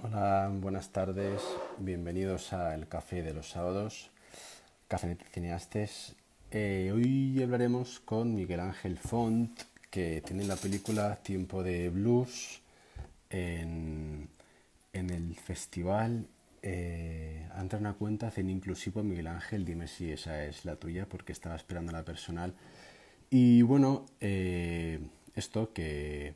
Hola, buenas tardes. Bienvenidos al Café de los Sábados, Café Cineastes. Hoy hablaremos con Miguel Ángel Font, que tiene la película Tiempo de Blues en el festival. Entra una cuenta Cine Inclusivo. Miguel Ángel, dime si esa es la tuya, porque estaba esperando a la personal. Y bueno, esto que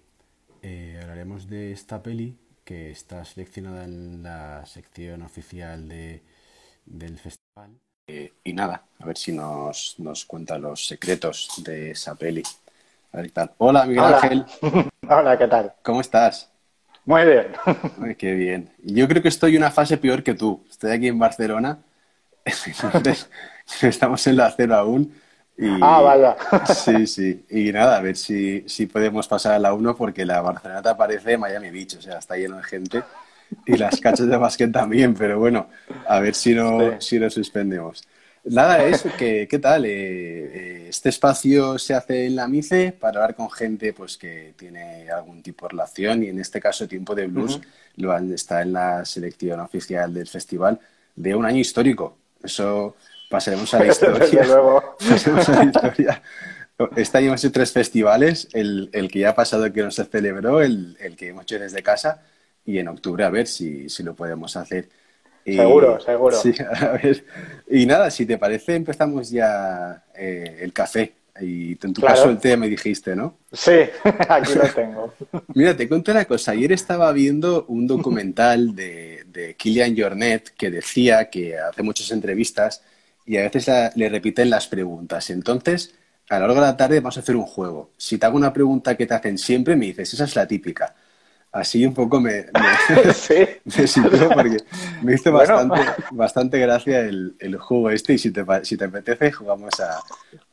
hablaremos de esta peli que está seleccionada en la sección oficial del festival. Y nada, a ver si nos cuenta los secretos de esa peli. A ver qué tal. Hola, Miguel Hola, Ángel, hola, ¿qué tal? ¿cómo estás? Muy bien. Ay, qué bien. Yo creo que estoy en una fase peor que tú. Estoy aquí en Barcelona, entonces estamos en la cero aún. Ah, Y vaya. sí, sí. Y nada, a ver si podemos pasar a la uno, porque la Barcelona parece Miami Beach, o sea, está lleno de gente. Y las cachas de básquet también, pero bueno, a ver Sí. si no suspendemos. Nada, eso, ¿qué tal? Este espacio se hace en la MICE para hablar con gente pues que tiene algún tipo de relación, y en este caso Tiempo de Blues Ujú. está en la selección oficial del festival de un año histórico. Eso pasaremos a la Desde historia. luego. Pasaremos a la historia. Este año hemos hecho tres festivales: el que ya ha pasado, que no se celebró, el que hemos hecho desde casa, y en octubre a ver si lo podemos hacer. Seguro, Y sí, seguro. a ver. Y nada, si te parece, empezamos ya el café. Y en tu caso el Claro. té, me dijiste, ¿no? Sí, aquí lo tengo. Mira, te cuento una cosa. Ayer estaba viendo un documental de Kilian Jornet, que decía que hace muchas entrevistas y a veces le repiten las preguntas. Entonces, a lo largo de la tarde vamos a hacer un juego. Si te hago una pregunta que te hacen siempre, me dices, esa es la típica. Así un poco Sí. me sitúo, porque me hizo Bueno, bastante gracia el juego este, y si te apetece jugamos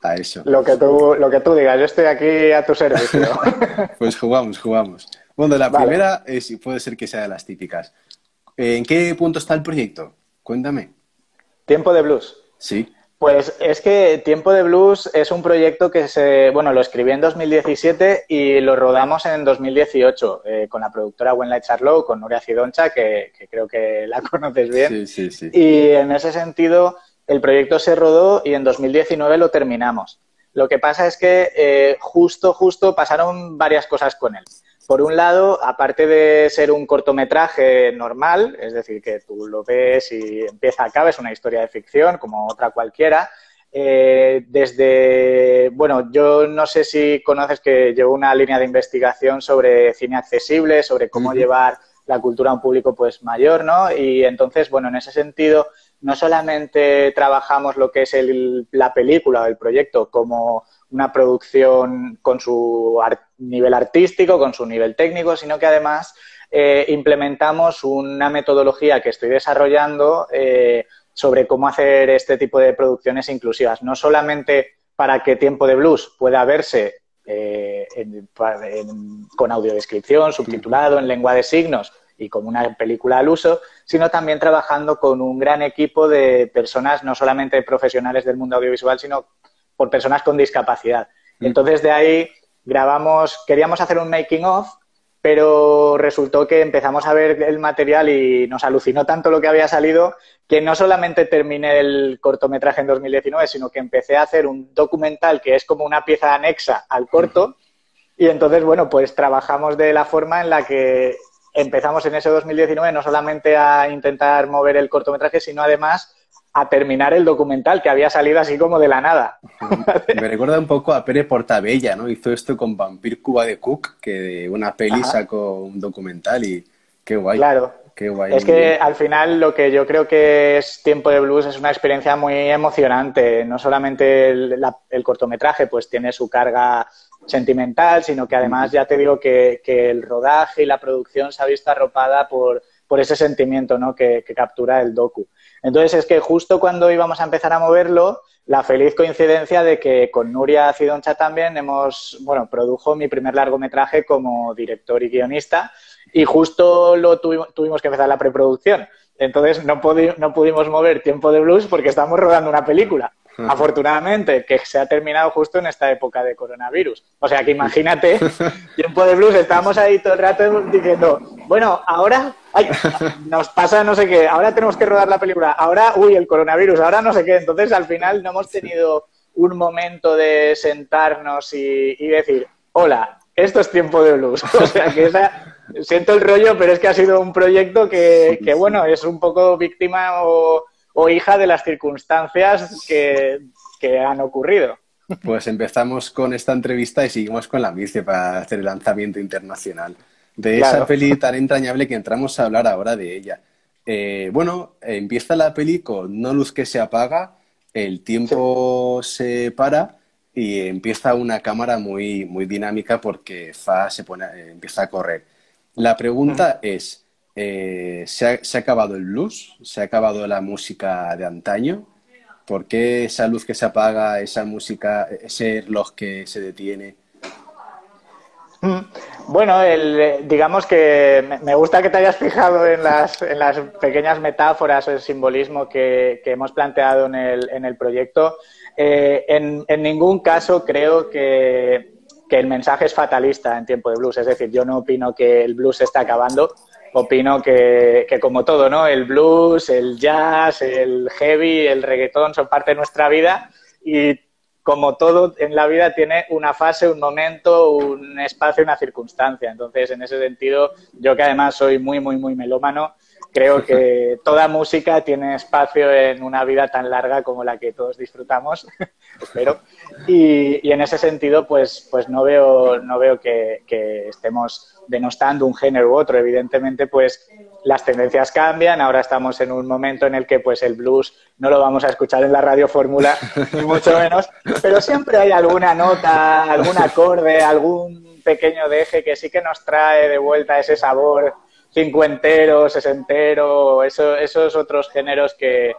a eso. lo que tú digas, yo estoy aquí a tu servicio. Pues jugamos. Bueno, la Vale. primera puede ser que sea de las típicas. ¿En qué punto está el proyecto? Cuéntame. Tiempo de blues. Sí. Pues es que Tiempo de Blues es un proyecto bueno, lo escribí en 2017 y lo rodamos en 2018 con la productora When Charlow, con Nuria Cidoncha, que creo que la conoces bien. Sí, sí, sí. Y en ese sentido, el proyecto se rodó y en 2019 lo terminamos. Lo que pasa es que justo pasaron varias cosas con él. Por un lado, aparte de ser un cortometraje normal, es decir, que tú lo ves y empieza, acaba, es una historia de ficción como otra cualquiera, bueno, yo no sé si conoces que llevo una línea de investigación sobre cine accesible, sobre cómo Ujú. llevar la cultura a un público pues mayor, ¿no? Y entonces, bueno, en ese sentido, no solamente trabajamos lo que es la película o el proyecto como una producción con su nivel artístico, con su nivel técnico, sino que además implementamos una metodología que estoy desarrollando sobre cómo hacer este tipo de producciones inclusivas. No solamente para que Tiempo de Blues pueda verse con audiodescripción, Ujú. subtitulado en lengua de signos y como una película al uso, sino también trabajando con un gran equipo de personas, no solamente profesionales del mundo audiovisual, sino por personas con discapacidad. Ujú. Entonces, de ahí queríamos hacer un making of, pero resultó que empezamos a ver el material y nos alucinó tanto lo que había salido que no solamente terminé el cortometraje en 2019, sino que empecé a hacer un documental que es como una pieza anexa al corto. Y entonces, bueno, pues trabajamos de la forma en la que empezamos en ese 2019 no solamente a intentar mover el cortometraje, sino además a terminar el documental que había salido así como de la nada. Me recuerda un poco a Pere Portabella, ¿no? Hizo esto con Vampir Cuba de Cook, que de una peli Ajá. sacó un documental, y Claro. qué guay, Es muy que bien. al final lo que yo creo que es Tiempo de Blues es una experiencia muy emocionante. No solamente el cortometraje pues tiene su carga sentimental, sino que además Ujú. ya te digo que el rodaje y la producción se ha visto arropada por ese sentimiento, ¿no? que captura el docu. Entonces es que justo cuando íbamos a empezar a moverlo, la feliz coincidencia de que con Nuria Cidoncha también bueno, produjo mi primer largometraje como director y guionista y justo tuvimos que empezar la preproducción. Entonces no pudimos mover Tiempo de Blues porque estamos rodando una película. afortunadamente, que se ha terminado justo en esta época de coronavirus. O sea que imagínate, Tiempo de Blues, estábamos ahí todo el rato diciendo, bueno, ahora nos pasa no sé qué, ahora tenemos que rodar la película, ahora, uy, el coronavirus, ahora no sé qué. Entonces, al final no hemos tenido un momento de sentarnos y decir, hola, esto es Tiempo de Blues. O sea que siento el rollo, pero es que ha sido un proyecto que bueno, es un poco víctima o hija de las circunstancias que han ocurrido. Pues empezamos con esta entrevista y seguimos con la Mirce para hacer el lanzamiento internacional de esa peli tan entrañable que entramos a hablar ahora de ella. Empieza la peli con una luz que se apaga, el tiempo se para y empieza una cámara muy, muy dinámica porque Fa empieza a correr. La pregunta es, ¿se ha acabado el blues? ¿Se ha acabado la música de antaño? ¿Por qué esa luz que se apaga, esa música, ese reloj que se detiene? Bueno, digamos que me gusta que te hayas fijado en las pequeñas metáforas o el simbolismo que hemos planteado en el proyecto. En ningún caso creo que el mensaje es fatalista en Tiempo de Blues. Es decir, yo no opino que el blues se está acabando. Opino que como todo, ¿no? El blues, el jazz, el heavy, el reggaetón son parte de nuestra vida y como todo en la vida tiene una fase, un momento, un espacio, una circunstancia. Entonces, en ese sentido, yo que además soy muy, muy, muy melómano, creo que toda música tiene espacio en una vida tan larga como la que todos disfrutamos, espero. Y en ese sentido, pues no veo que estemos denostando un género u otro. Evidentemente, pues las tendencias cambian. Ahora estamos en un momento en el que pues el blues no lo vamos a escuchar en la radio fórmula, ni mucho menos, pero siempre hay alguna nota, algún acorde, algún pequeño deje que sí que nos trae de vuelta ese sabor cincuentero, sesentero, esos otros géneros que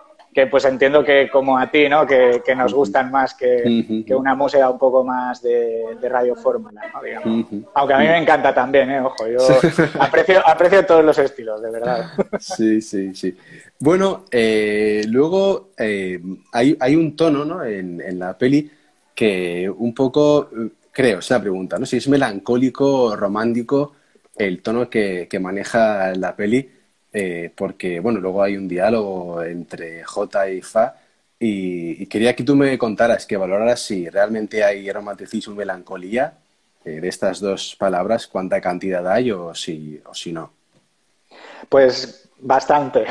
pues entiendo que como a ti, ¿no? Que nos gustan más que una música un poco más de radio fórmula, ¿no? Digamos. Aunque a mí me encanta también, ojo, yo aprecio todos los estilos, de verdad. Sí, sí, sí. Bueno, luego hay un tono, ¿no? en la peli que un poco, creo, es la pregunta, ¿no? Si es melancólico o romántico el tono que maneja la peli. Porque, bueno, luego hay un diálogo entre J y Fa y quería que tú me contaras, que valoraras si realmente hay romanticismo y melancolía de estas dos palabras, cuánta cantidad hay o si no. Pues bastante.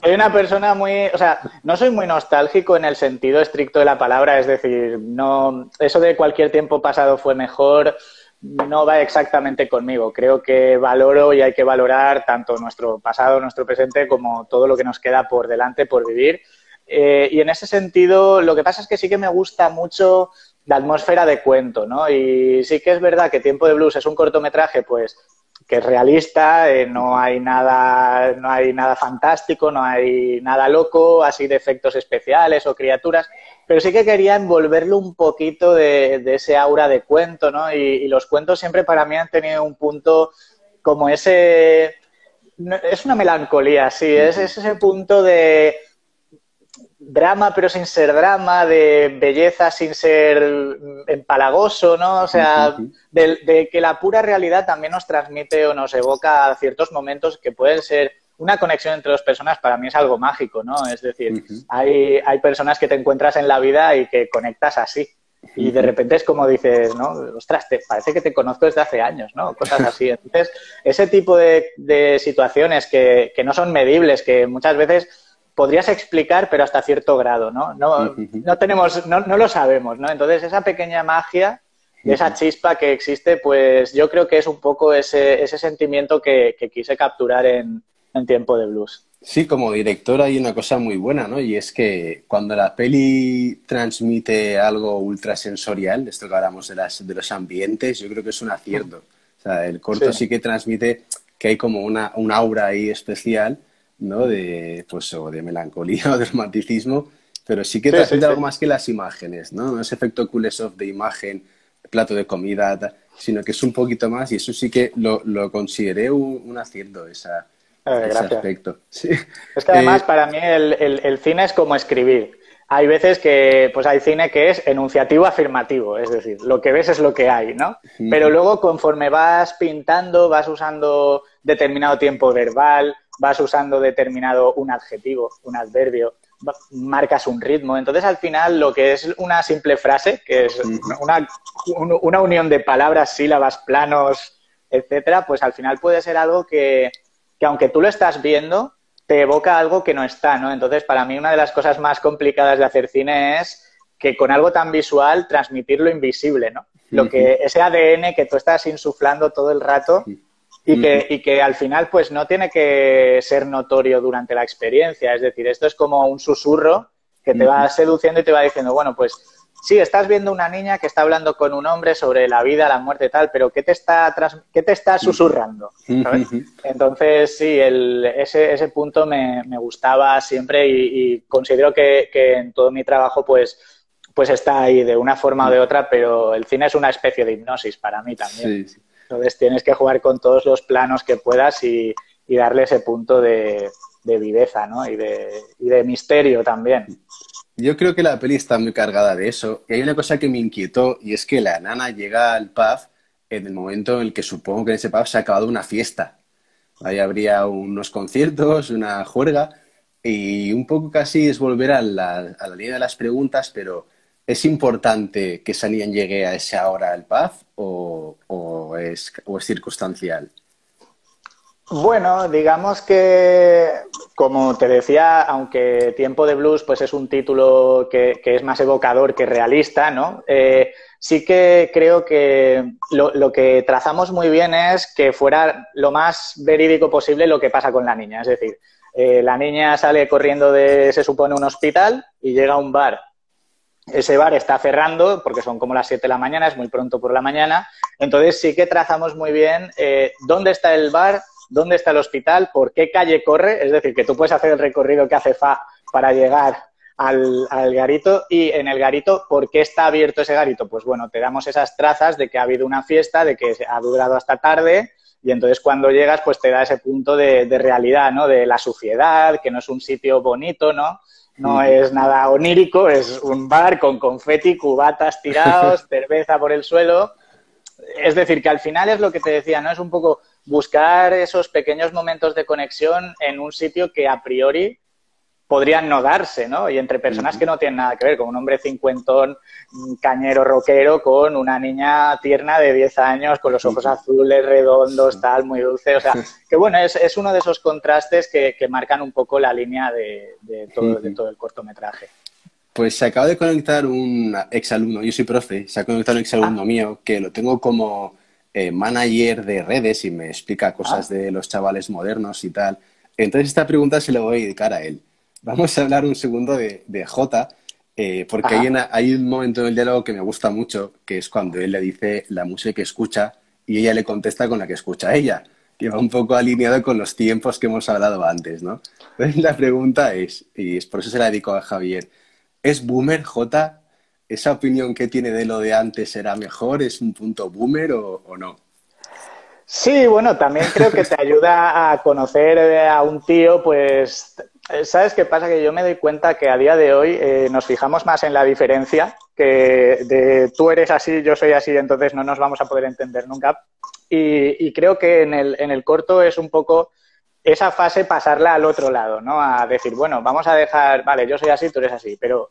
Soy una persona o sea, no soy muy nostálgico en el sentido estricto de la palabra, es decir, no, eso de cualquier tiempo pasado fue mejor no va exactamente conmigo. Creo que valoro y hay que valorar tanto nuestro pasado, nuestro presente, como todo lo que nos queda por delante, por vivir. Y en ese sentido, lo que pasa es que sí que me gusta mucho la atmósfera de cuento, ¿no? Y sí que es verdad que Tiempo de Blues es un cortometraje, pues, que es realista, no hay nada fantástico, no hay nada loco, así de efectos especiales o criaturas, pero sí que quería envolverlo un poquito de ese aura de cuento, ¿no? Y los cuentos siempre para mí han tenido un punto como ese... Es una melancolía, sí, es ese punto de drama pero sin ser drama, de belleza sin ser empalagoso, ¿no? O sea, de que la pura realidad también nos transmite o nos evoca ciertos momentos que pueden ser una conexión entre dos personas. Para mí es algo mágico, ¿no? Es decir, hay personas que te encuentras en la vida y que conectas así. Y de repente es como dices, ¿no? Ostras, parece que te conozco desde hace años, ¿no? Cosas así. Entonces, ese tipo de situaciones que no son medibles, que muchas veces podrías explicar, pero hasta cierto grado, ¿no? No lo sabemos, ¿no? Entonces, esa pequeña magia, esa chispa que existe, pues yo creo que es un poco ese sentimiento que quise capturar en Tiempo de Blues. Sí, como director hay una cosa muy buena, ¿no? Y es que cuando la peli transmite algo ultrasensorial, esto que hablamos de los ambientes, yo creo que es un acierto. O sea, el corto sí que transmite que hay como un aura ahí especial, ¿no? De melancolía o de romanticismo, pero sí que transmite algo más que las imágenes, ¿no? No es efecto Kuleshov de imagen, plato de comida, sino que es un poquito más y eso sí que lo consideré un acierto, ese aspecto. Sí. Es que además para mí el cine es como escribir. hay veces que pues hay cine que es enunciativo afirmativo, es decir, lo que ves es lo que hay, ¿no? Pero luego conforme vas pintando, vas usando determinado tiempo verbal, vas usando determinado un adjetivo, un adverbio, marcas un ritmo. Entonces, al final, lo que es una simple frase, que es una unión de palabras, sílabas, planos, etcétera, pues al final puede ser algo que aunque tú lo estás viendo, te evoca algo que no está, ¿no? Entonces, para mí, una de las cosas más complicadas de hacer cine es que con algo tan visual transmitir lo invisible, ¿no? Ese ADN que tú estás insuflando todo el rato y que al final, pues, no tiene que ser notorio durante la experiencia. Es decir, esto es como un susurro que te va seduciendo y te va diciendo, bueno, pues, sí, estás viendo una niña que está hablando con un hombre sobre la vida, la muerte y tal, pero ¿qué te está susurrando? ¿Sabes? Entonces, sí, ese punto me gustaba siempre y considero que en todo mi trabajo pues está ahí de una forma o de otra, pero el cine es una especie de hipnosis para mí también. Sí. Entonces tienes que jugar con todos los planos que puedas y darle ese punto de viveza, ¿no? Y de misterio también. Yo creo que la peli está muy cargada de eso. Y hay una cosa que me inquietó y es que la nana llega al pub en el momento en el que supongo que en ese pub se ha acabado una fiesta. Ahí habría unos conciertos, una juerga y un poco casi es volver a la línea de las preguntas, pero ¿es importante que esa niña llegue a esa hora al pub o es circunstancial? Bueno, digamos que, como te decía, aunque Tiempo de Blues pues es un título que es más evocador que realista, ¿no? Sí que creo que lo que trazamos muy bien es que fuera lo más verídico posible lo que pasa con la niña. Es decir, la niña sale corriendo se supone, un hospital y llega a un bar. Ese bar está cerrando porque son como las 7 de la mañana, es muy pronto por la mañana. Entonces sí que trazamos muy bien dónde está el bar, dónde está el hospital, por qué calle corre, es decir, que tú puedes hacer el recorrido que hace para llegar al garito y en el garito, ¿por qué está abierto ese garito? Pues bueno, te damos esas trazas de que ha habido una fiesta, de que ha durado hasta tarde y entonces cuando llegas pues te da ese punto de realidad, ¿no? De la suciedad, que no es un sitio bonito, ¿no? No es nada onírico, es un bar con confeti, cubatas tirados, cerveza por el suelo. Es decir, que al final es lo que te decía, ¿no? Es un poco buscar esos pequeños momentos de conexión en un sitio que a priori podrían no darse, ¿no? Y entre personas que no tienen nada que ver, como un hombre cincuentón, cañero, rockero, con una niña tierna de 10 años, con los ojos azules, redondos, tal, muy dulce. O sea, que bueno, es uno de esos contrastes que marcan un poco la línea de todo el cortometraje. Pues se acaba de conectar un exalumno, yo soy profe, se ha conectado un exalumno mío que lo tengo como manager de redes y me explica cosas de los chavales modernos y tal. Entonces esta pregunta se la voy a dedicar a él. Vamos a hablar un segundo de Jota, porque hay un momento en el diálogo que me gusta mucho, que es cuando él le dice la música que escucha y ella le contesta con la que escucha a ella, que va un poco alineado con los tiempos que hemos hablado antes, ¿no? Entonces la pregunta es, y es por eso se la dedico a Javier, ¿es boomer Jota? ¿Esa opinión que tiene de lo de antes será mejor? ¿Es un punto boomer o no? Sí, bueno, también creo que te ayuda a conocer a un tío, pues, ¿sabes qué pasa? Que yo me doy cuenta que a día de hoy nos fijamos más en la diferencia, que de tú eres así, yo soy así, entonces no nos vamos a poder entender nunca. Y creo que en el corto es un poco esa fase pasarla al otro lado, ¿no? A decir, bueno, vamos a dejar, vale, yo soy así, tú eres así, pero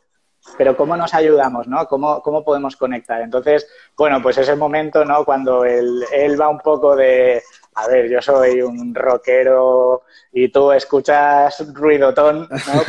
¿cómo nos ayudamos, no? ¿Cómo podemos conectar? Entonces, bueno, pues ese momento, ¿no? Cuando él va un poco de, a ver, yo soy un rockero y tú escuchas ruidotón, ¿no?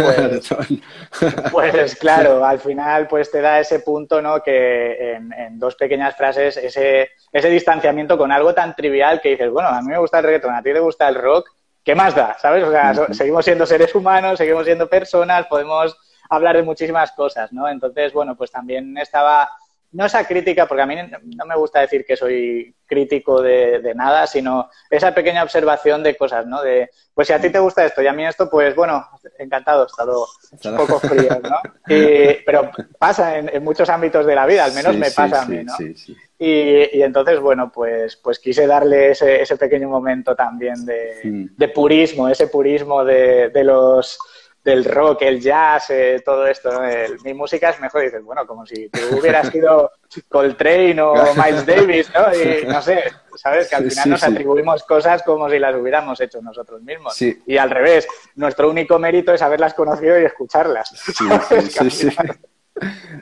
Pues claro, al final pues te da ese punto, ¿no? Que en dos pequeñas frases ese distanciamiento con algo tan trivial que dices, bueno, a mí me gusta el reggaetón, a ti te gusta el rock, ¿qué más da? ¿Sabes? O sea, seguimos siendo seres humanos, seguimos siendo personas, podemos hablar de muchísimas cosas, ¿no? Entonces, bueno, pues también estaba, no esa crítica, porque a mí no me gusta decir que soy crítico de nada, sino esa pequeña observación de cosas, ¿no? De, pues si a ti te gusta esto y a mí esto, pues bueno, encantado, hasta luego. Un poco frío, ¿no? Pero pasa en muchos ámbitos de la vida, al menos me pasa a mí, ¿no? Sí. Y entonces, bueno, pues quise darle ese pequeño momento también de purismo, ese purismo de los del rock, el jazz, todo esto, ¿no? Mi música es mejor. Y dices, bueno, como si tú hubieras sido Coltrane o Miles Davis, ¿no? Y no sé, ¿sabes? Que al final nos atribuimos cosas como si las hubiéramos hecho nosotros mismos. Sí. Y al revés, nuestro único mérito es haberlas conocido y escucharlas.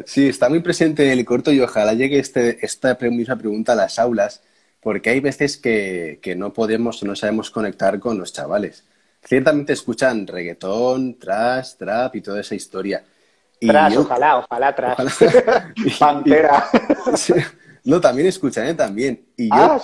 Sí, está muy presente en el corto y ojalá llegue esta misma pregunta a las aulas, porque hay veces que no podemos o no sabemos conectar con los chavales. Ciertamente escuchan reggaetón, thrash, trap y toda esa historia. Thrash, ojalá thrash. Pantera. Sí. No, también escuchan, ¿eh? También. Y yo,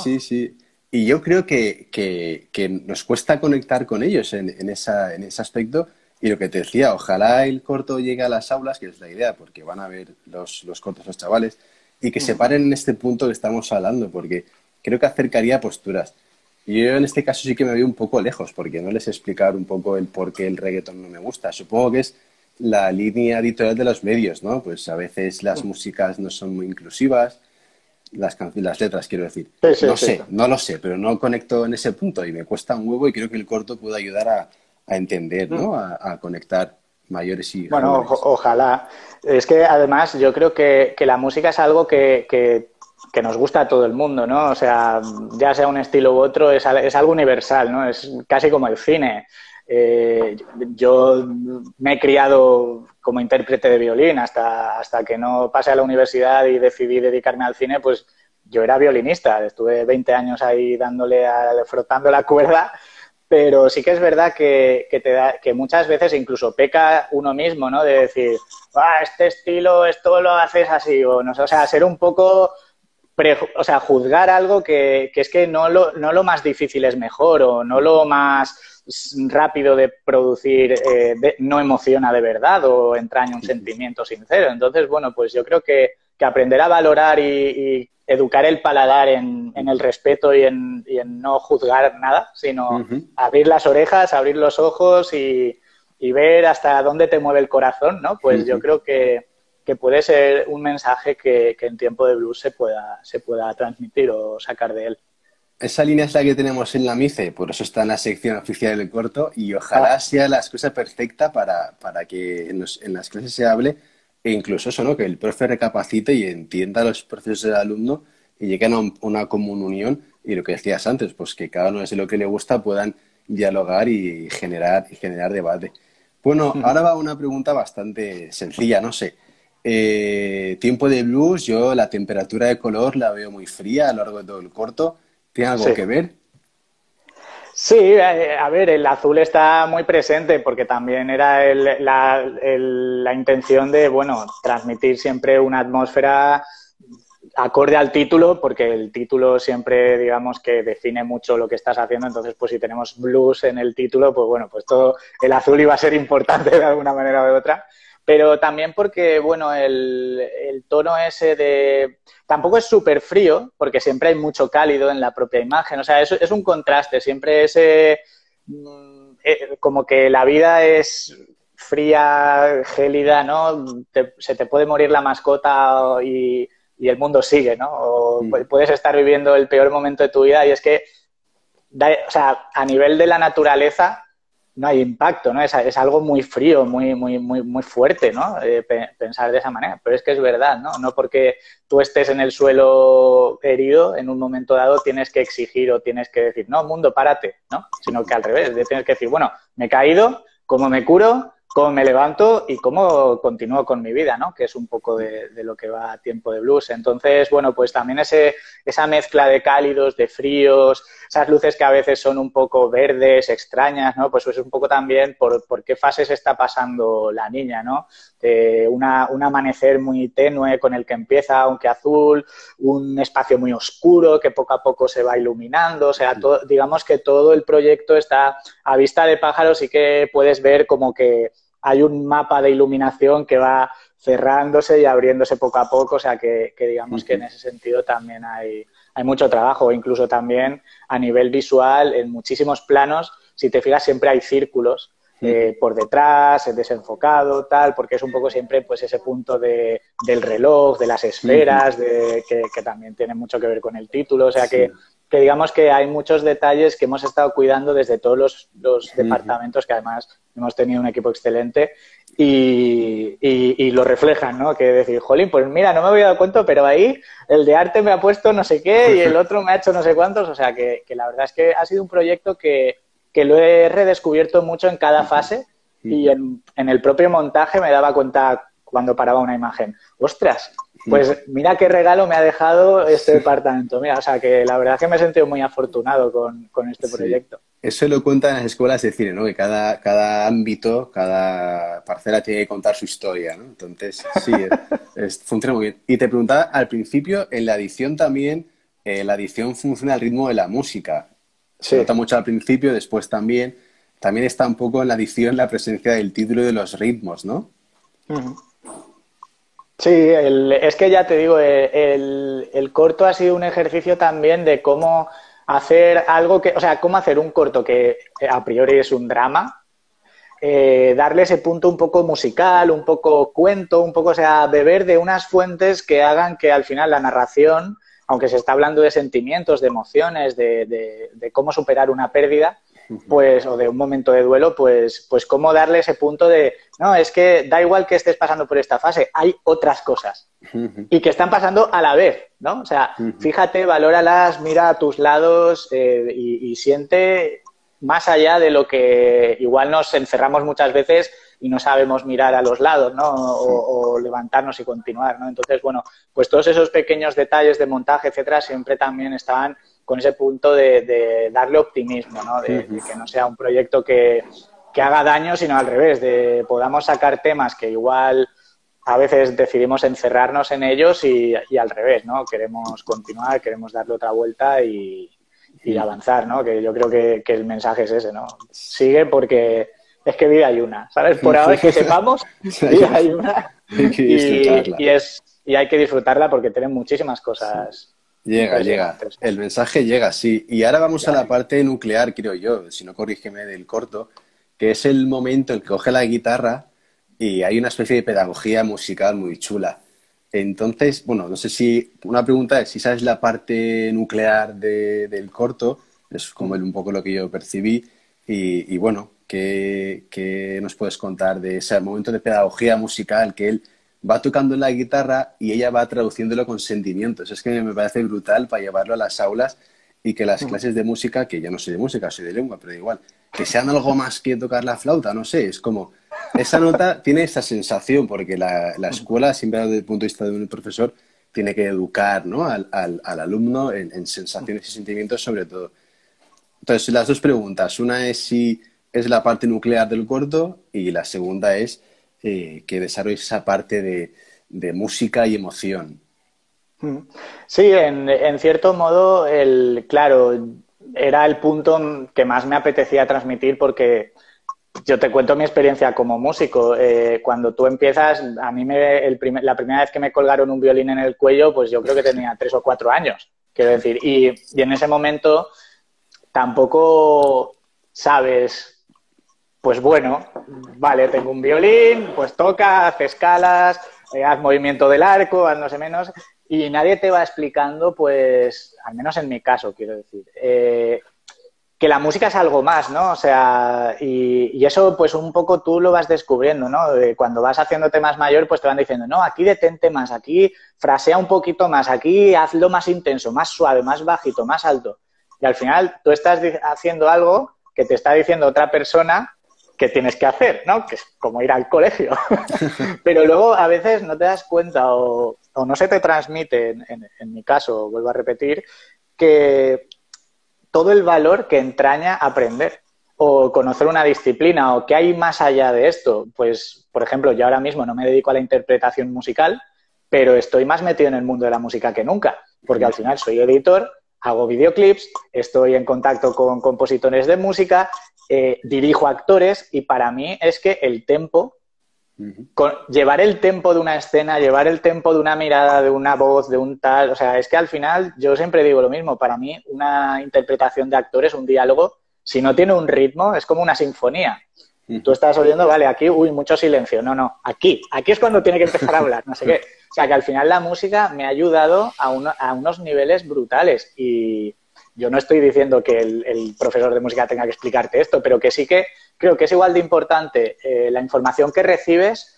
sí. Y yo creo que nos cuesta conectar con ellos en ese aspecto. Y lo que te decía, ojalá el corto llegue a las aulas, que es la idea, porque van a ver los cortos los chavales, y que se paren en este punto que estamos hablando, porque creo que acercaría posturas. Y yo en este caso sí que me veo un poco lejos, porque no les he explicado un poco el por qué el reggaetón no me gusta. Supongo que es la línea editorial de los medios, ¿no? Pues a veces las músicas no son muy inclusivas, las letras, quiero decir. No lo sé, pero no conecto en ese punto y me cuesta un huevo y creo que el corto puede ayudar a entender, ¿no? A conectar mayores y bueno, jóvenes. Ojalá. Es que además yo creo que la música es algo que nos gusta a todo el mundo, ¿no? O sea, ya sea un estilo u otro, es algo universal, ¿no? Es casi como el cine. Yo me he criado como intérprete de violín hasta que no pasé a la universidad y decidí dedicarme al cine, pues yo era violinista. Estuve 20 años ahí frotando la cuerda. Pero sí que es verdad que muchas veces incluso peca uno mismo, ¿no? De decir, este estilo, esto lo haces así, o no sé, o sea, ser un poco, juzgar algo que es que no lo más difícil es mejor, o no lo más rápido de producir no emociona de verdad, o entraña un sentimiento sincero. Entonces, bueno, pues yo creo que aprender a valorar y educar el paladar en el respeto y en no juzgar nada, sino abrir las orejas, abrir los ojos y ver hasta dónde te mueve el corazón, ¿no? Pues yo creo que puede ser un mensaje que en tiempo de blues se pueda transmitir o sacar de él. Esa línea es la que tenemos en la MICE, por eso está en la sección oficial del corto y ojalá sea la excusa perfecta para que en las clases se hable e incluso eso, ¿no? Que el profe recapacite y entienda los procesos del alumno y lleguen a una común unión y lo que decías antes, pues que cada uno desde lo que le gusta puedan dialogar y generar debate. Bueno, ahora va una pregunta bastante sencilla, no sé. Tiempo de blues, yo la temperatura de color la veo muy fría a lo largo de todo el corto. ¿Tiene algo que ver? Sí, a ver, el azul está muy presente porque también era la intención de, bueno, transmitir siempre una atmósfera acorde al título, porque el título siempre, digamos, que define mucho lo que estás haciendo. Entonces, pues si tenemos blues en el título, pues bueno, pues todo el azul iba a ser importante de alguna manera o de otra. Pero también porque, bueno, el tono ese de... Tampoco es súper frío, porque siempre hay mucho cálido en la propia imagen. O sea, es un contraste. Siempre ese... como que la vida es fría, gélida, ¿no? Se te puede morir la mascota y el mundo sigue, ¿no? O puedes estar viviendo el peor momento de tu vida y es que, o sea, a nivel de la naturaleza no hay impacto, ¿no? Es algo muy frío, muy fuerte, ¿no? Pensar de esa manera. Pero es que es verdad, ¿no? No porque tú estés en el suelo herido, en un momento dado tienes que exigir o tienes que decir, no, mundo, párate, ¿no? Sino que al revés, tienes que decir, bueno, me he caído, ¿cómo me curo? ¿Cómo me levanto? Y cómo continúo con mi vida, ¿no? Que es un poco de lo que va a Tiempo de Blues. Entonces, bueno, pues también esa mezcla de cálidos, de fríos, esas luces que a veces son un poco verdes, extrañas, ¿no? Pues es un poco también por qué fases está pasando la niña, ¿no? Un amanecer muy tenue con el que empieza, aunque azul, un espacio muy oscuro que poco a poco se va iluminando, o sea, digamos que todo el proyecto está a vista de pájaros y que puedes ver como que hay un mapa de iluminación que va cerrándose y abriéndose poco a poco, o sea que digamos que en ese sentido también hay mucho trabajo, incluso también a nivel visual, en muchísimos planos, si te fijas siempre hay círculos por detrás, desenfocado, tal, porque es un poco siempre pues ese punto del reloj, de las esferas, que también tiene mucho que ver con el título, o sea que digamos que hay muchos detalles que hemos estado cuidando desde todos los departamentos que además hemos tenido un equipo excelente y lo reflejan, ¿no? Que decir, jolín, pues mira, no me había dado cuenta, pero ahí el de arte me ha puesto no sé qué y el otro me ha hecho no sé cuántos. O sea, que la verdad es que ha sido un proyecto que lo he redescubierto mucho en cada fase y en el propio montaje me daba cuenta cuando paraba una imagen. ¡Ostras! Pues mira qué regalo me ha dejado este departamento. Mira, o sea, que la verdad es que me he sentido muy afortunado con este proyecto. Eso lo cuentan en las escuelas de cine, ¿no? Que cada ámbito, cada parcela tiene que contar su historia, ¿no? Entonces, sí, funciona muy bien. Y te preguntaba al principio, en la edición también, la edición funciona al ritmo de la música. Se nota mucho al principio, después también. También está un poco en la edición la presencia del título y de los ritmos, ¿no? Sí, es que ya te digo, el corto ha sido un ejercicio también de cómo hacer algo que, o sea, cómo hacer un corto que a priori es un drama, darle ese punto un poco musical, un poco cuento, un poco, o sea, beber de unas fuentes que hagan que al final la narración, aunque se está hablando de sentimientos, de emociones, de cómo superar una pérdida, pues, o de un momento de duelo, pues cómo darle ese punto de, no, es que da igual que estés pasando por esta fase, hay otras cosas y que están pasando a la vez, ¿no? O sea, fíjate, valóralas, mira a tus lados y siente más allá de lo que igual nos encerramos muchas veces y no sabemos mirar a los lados, ¿no? O levantarnos y continuar, ¿no? Entonces, bueno, pues todos esos pequeños detalles de montaje, etcétera, siempre también estaban con ese punto de darle optimismo, ¿no? De que no sea un proyecto que haga daño, sino al revés, de podamos sacar temas que igual a veces decidimos encerrarnos en ellos y al revés, ¿no? Queremos continuar, queremos darle otra vuelta y avanzar, ¿no? Que yo creo que el mensaje es ese, ¿no? Sigue porque es que vida hay una, ¿sabes? Por ahora que sepamos, vida hay una y hay que disfrutarla porque tienen muchísimas cosas. Llega. El mensaje llega, sí. Y ahora vamos a la parte nuclear, creo yo, si no corrígeme, del corto, que es el momento en que coge la guitarra y hay una especie de pedagogía musical muy chula. Entonces, bueno, no sé si... Una pregunta es si sabes la parte nuclear del corto, es como un poco lo que yo percibí, y bueno, ¿qué nos puedes contar de ese momento de pedagogía musical que él va tocando la guitarra y ella va traduciéndolo con sentimientos? Es que me parece brutal para llevarlo a las aulas y que las clases de música, que yo no soy de música, soy de lengua, pero igual, que sean algo más que tocar la flauta, no sé, es como... Esa nota tiene esa sensación, porque la escuela, siempre desde el punto de vista de un profesor, tiene que educar, ¿no? al alumno en sensaciones y sentimientos sobre todo. Entonces, las dos preguntas. Una es si es la parte nuclear del corto y la segunda es que desarrolles esa parte de música y emoción. Sí, en cierto modo, claro, era el punto que más me apetecía transmitir porque yo te cuento mi experiencia como músico. Cuando tú empiezas, a mí la primera vez que me colgaron un violín en el cuello, pues yo creo que tenía 3 o 4 años, quiero decir. Y en ese momento tampoco sabes, pues bueno, vale, tengo un violín, pues toca, haz escalas, haz movimiento del arco, haz no sé menos, y nadie te va explicando, pues, al menos en mi caso, quiero decir, que la música es algo más, ¿no? O sea, y eso pues un poco tú lo vas descubriendo, ¿no? Cuando vas haciéndote más mayor, pues te van diciendo, no, aquí detente más, aquí frasea un poquito más, aquí hazlo más intenso, más suave, más bajito, más alto. Y al final tú estás haciendo algo que te está diciendo otra persona que tienes que hacer, ¿no? Que es como ir al colegio. Pero luego a veces no te das cuenta o no se te transmite, en mi caso, vuelvo a repetir, que todo el valor que entraña aprender o conocer una disciplina o qué hay más allá de esto. Pues, por ejemplo, yo ahora mismo no me dedico a la interpretación musical, pero estoy más metido en el mundo de la música que nunca, porque al final soy editor, hago videoclips, estoy en contacto con compositores de música, dirijo actores y para mí es que el tempo, llevar el tempo de una escena, llevar el tempo de una mirada, de una voz, de un tal... O sea, es que al final yo siempre digo lo mismo. Para mí una interpretación de actores, un diálogo, si no tiene un ritmo, es como una sinfonía. Tú estás oyendo, vale, aquí, mucho silencio. No, aquí es cuando tiene que empezar a hablar, no sé qué. O sea, que al final la música me ha ayudado a unos niveles brutales y yo no estoy diciendo que el profesor de música tenga que explicarte esto, pero que sí que creo que es igual de importante la información que recibes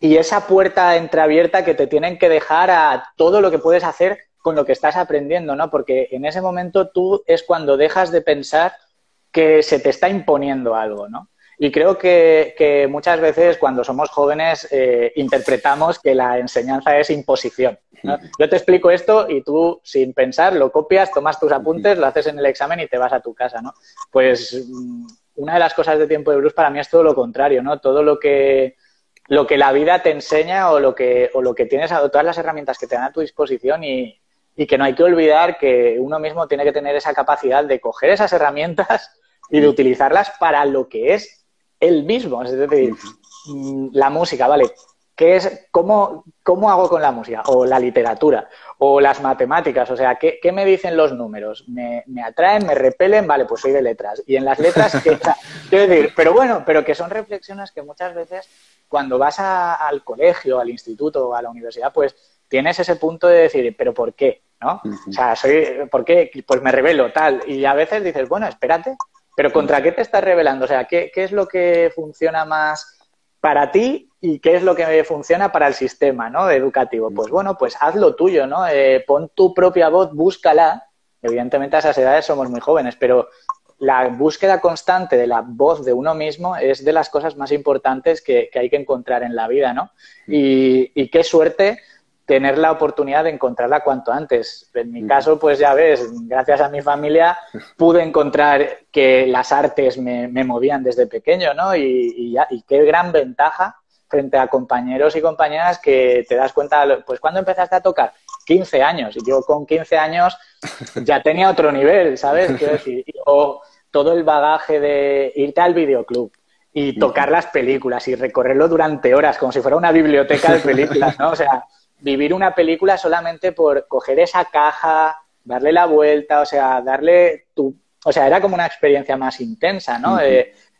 y esa puerta entreabierta que te tienen que dejar a todo lo que puedes hacer con lo que estás aprendiendo, ¿no? Porque en ese momento tú es cuando dejas de pensar que se te está imponiendo algo, ¿no? Y creo que muchas veces cuando somos jóvenes interpretamos que la enseñanza es imposición, ¿no? Yo te explico esto y tú, sin pensar, lo copias, tomas tus apuntes, lo haces en el examen y te vas a tu casa, ¿no? Pues una de las cosas de Tiempo de Blues para mí es todo lo contrario, ¿no? Todo lo que la vida te enseña o lo que tienes, todas las herramientas que te dan a tu disposición y que no hay que olvidar que uno mismo tiene que tener esa capacidad de coger esas herramientas y de utilizarlas para lo que es él mismo. Es decir, la música, ¿vale? ¿Cómo hago con la música? O la literatura, o las matemáticas, o sea, ¿qué me dicen los números? ¿Me atraen, me repelen? Vale, pues soy de letras. Y en las letras, quiero decir, pero bueno, pero que son reflexiones que muchas veces cuando vas al colegio, al instituto o a la universidad, pues tienes ese punto de decir, ¿pero por qué? ¿No? O sea, ¿por qué? Pues me rebelo, tal. Y a veces dices, bueno, espérate, pero ¿contra qué te estás rebelando? O sea, ¿qué es lo que funciona más para ti y qué es lo que funciona para el sistema, ¿no? Educativo? Pues bueno, pues haz lo tuyo, ¿no? Pon tu propia voz, búscala. Evidentemente a esas edades somos muy jóvenes, pero la búsqueda constante de la voz de uno mismo es de las cosas más importantes que hay que encontrar en la vida, ¿no? Y qué suerte tener la oportunidad de encontrarla cuanto antes. En mi caso, pues ya ves, gracias a mi familia pude encontrar que las artes me movían desde pequeño, ¿no? Y qué gran ventaja frente a compañeros y compañeras que te das cuenta, pues ¿cuándo empezaste a tocar? 15 años. Y yo con 15 años ya tenía otro nivel, ¿sabes? Quiero decir, o todo el bagaje de irte al videoclub y tocar las películas y recorrerlo durante horas, como si fuera una biblioteca de películas, ¿no? O sea, vivir una película solamente por coger esa caja, darle la vuelta, o sea, o sea, era como una experiencia más intensa, ¿no?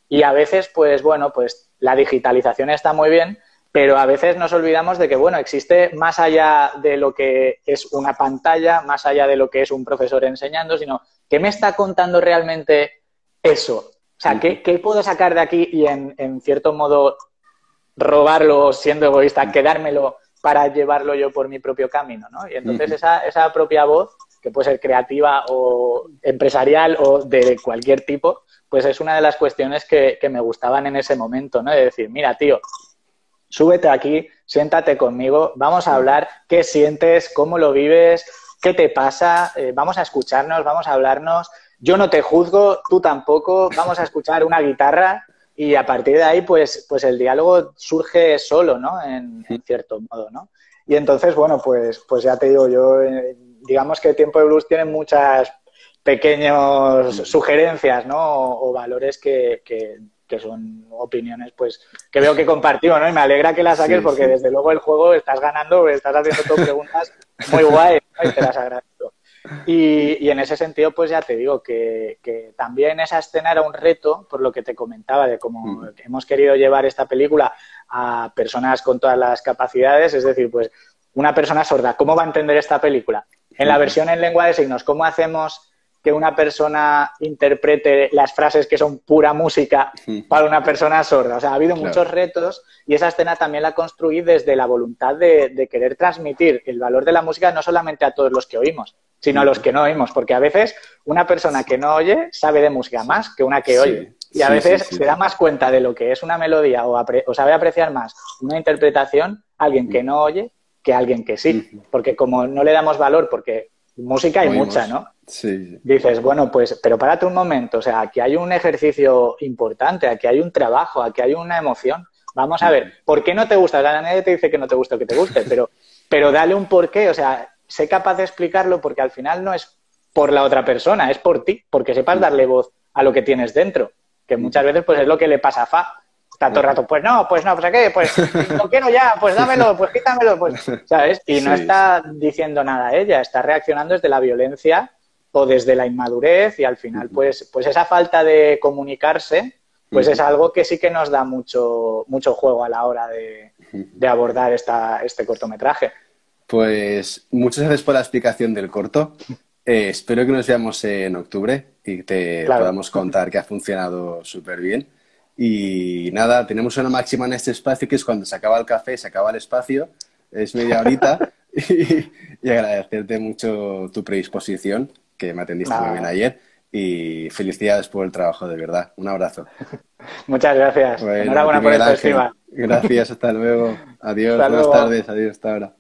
Y a veces, pues bueno, pues la digitalización está muy bien, pero a veces nos olvidamos de que, bueno, existe más allá de lo que es una pantalla, más allá de lo que es un profesor enseñando, sino, ¿qué me está contando realmente eso? O sea, ¿qué puedo sacar de aquí y en cierto modo robarlo siendo egoísta, quedármelo para llevarlo yo por mi propio camino, ¿no? Y entonces esa propia voz, que puede ser creativa o empresarial o de cualquier tipo, pues es una de las cuestiones que me gustaban en ese momento, ¿no? De decir, mira, tío, súbete aquí, siéntate conmigo, vamos a hablar, qué sientes, cómo lo vives, qué te pasa, vamos a escucharnos, vamos a hablarnos, yo no te juzgo, tú tampoco, vamos a escuchar una guitarra. Y a partir de ahí, pues el diálogo surge solo, ¿no? En cierto modo, ¿no? Y entonces, bueno, pues ya te digo, yo, digamos que Tiempo de Blues tiene muchas pequeñas sugerencias, ¿no? O valores que son opiniones, pues, que veo que compartimos, ¿no? Y me alegra que las saques porque desde luego el juego estás ganando, estás haciendo todo preguntas muy guay, ¿no? Y te las agradezco. Y en ese sentido, pues ya te digo que también esa escena era un reto, por lo que te comentaba, de cómo hemos querido llevar esta película a personas con todas las capacidades, es decir, pues una persona sorda, ¿cómo va a entender esta película? En la versión en lengua de signos, ¿cómo hacemos que una persona interprete las frases que son pura música para una persona sorda? O sea, ha habido muchos retos y esa escena también la construí desde la voluntad de querer transmitir el valor de la música no solamente a todos los que oímos, sino a los que no oímos, porque a veces una persona que no oye sabe de música más que una que oye. Y a veces se da más cuenta de lo que es una melodía o sabe apreciar más una interpretación alguien que no oye que alguien que sí. Porque como no le damos valor, porque música hay mucha, ¿no? Sí. Dices, bueno, pues, pero párate un momento, o sea, aquí hay un ejercicio importante, aquí hay un trabajo, aquí hay una emoción. Vamos a ver, ¿por qué no te gusta? Nadie te dice que no te guste o que te guste, pero dale un porqué, o sea, sé capaz de explicarlo porque al final no es por la otra persona, es por ti, porque sepas darle voz a lo que tienes dentro, que muchas veces pues es lo que le pasa a Fa. Está todo el rato, pues no, pues qué, pues lo quiero ya, pues dámelo, pues quítamelo, pues, ¿sabes? Y no está diciendo nada ella, está reaccionando desde la violencia o desde la inmadurez y al final, pues esa falta de comunicarse, pues es algo que sí que nos da mucho juego a la hora de abordar este cortometraje. Pues muchas gracias por la explicación del corto. Espero que nos veamos en octubre y te Claro. podamos contar que ha funcionado súper bien. Y nada, tenemos una máxima en este espacio que es cuando se acaba el café, se acaba el espacio, es media horita y agradecerte mucho tu predisposición, que me atendiste muy bien Nada, ayer y felicidades por el trabajo, de verdad. Un abrazo. muchas gracias. Bueno, a ti Enhorabuena por Miguel esto, Ángel, Estima. gracias, hasta luego. Adiós, Hasta buenas luego. tardes, adiós, hasta ahora.